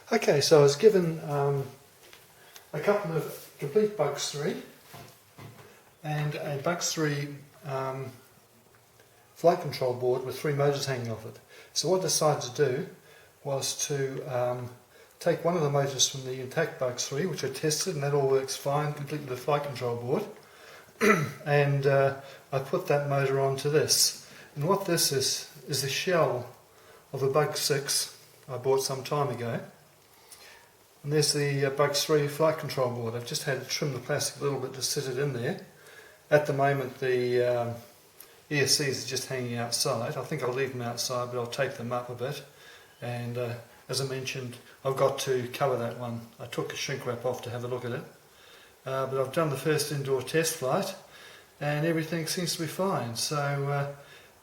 Okay, so I was given a couple of complete Bugs3 and a Bugs3 flight control board with 3 motors hanging off it. So what I decided to do was to take one of the motors from the intact Bugs3, which I tested, and that all works fine, complete with the flight control board, and I put that motor onto this. And what this is the shell of a Bugs6 I bought some time ago. And there's the Bugs3 flight control board. I've just had to trim the plastic a little bit to sit it in there. At the moment the ESCs are just hanging outside. I think I'll leave them outside, but I'll take them up a bit. And as I mentioned, I've got to cover that one. I took a shrink wrap off to have a look at it. But I've done the first indoor test flight and everything seems to be fine. So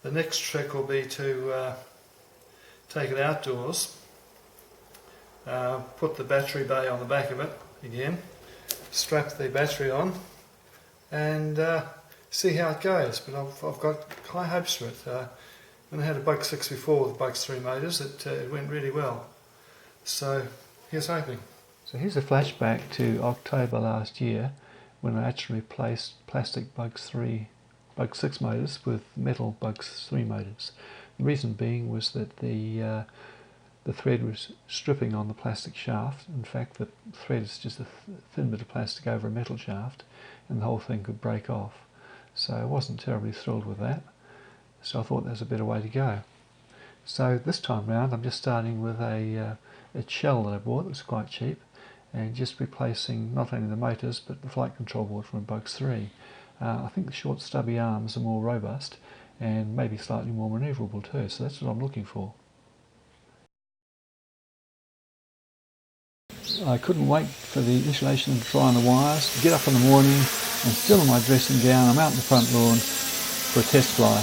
the next trick will be to take it outdoors. Put the battery bay on the back of it again, strap the battery on and see how it goes. But I've got high hopes for it. When I had a Bugs6 before with Bugs3 motors, it went really well. So here's hoping. So here's a flashback to October last year when I actually replaced plastic Bugs6 motors with metal Bugs3 motors. The reason being was that the thread was stripping on the plastic shaft. In fact, the thread is just a thin bit of plastic over a metal shaft, and the whole thing could break off. So I wasn't terribly thrilled with that. So I thought there's a better way to go. So this time round, I'm just starting with a shell that I bought that was quite cheap, and just replacing not only the motors but the flight control board from Bugs3. I think the short stubby arms are more robust and maybe slightly more manoeuvrable too. So that's what I'm looking for. I couldn't wait for the installation to try on the wires, get up in the morning, and still in my dressing gown, I'm out in the front lawn for a test fly.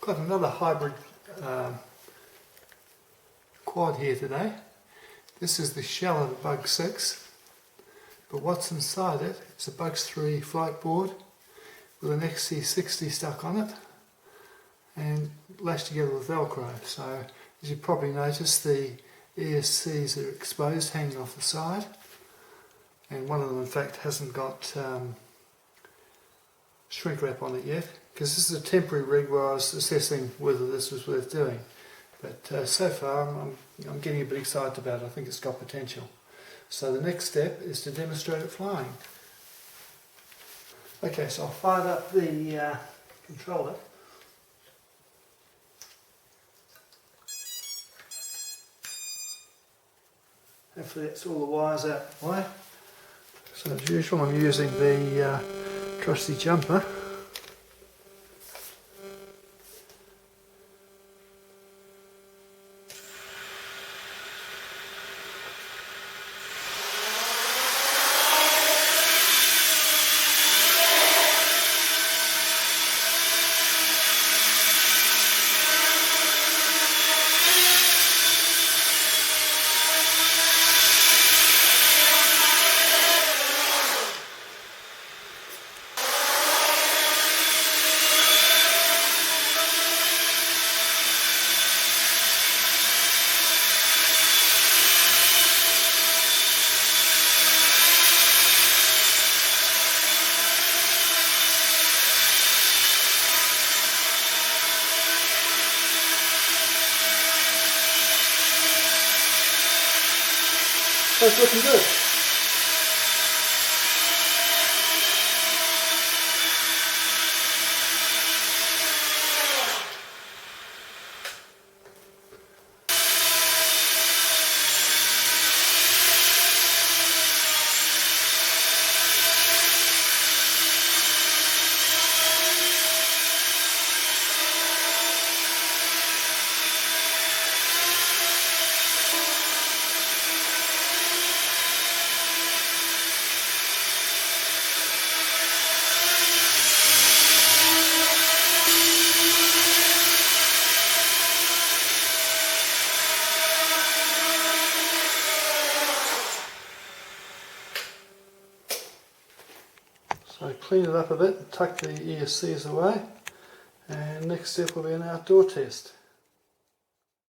Got another hybrid quad here today. This is the shell of the Bugs6, but what's inside it is a Bugs3 flight board with an XC60 stuck on it and lashed together with Velcro. So as you probably noticed, the ESCs are exposed, hanging off the side, and one of them in fact hasn't got shrink wrap on it yet, because this is a temporary rig where I was assessing whether this was worth doing. But so far I'm getting a bit excited about it. I think it's got potential. So the next step is to demonstrate it flying. Okay, so I'll fire up the controller. Hopefully that's all the wires out of the way. So as usual, I'm using the trusty jumper. That's looking good. So clean it up a bit, tuck the ESCs away, and next step will be an outdoor test.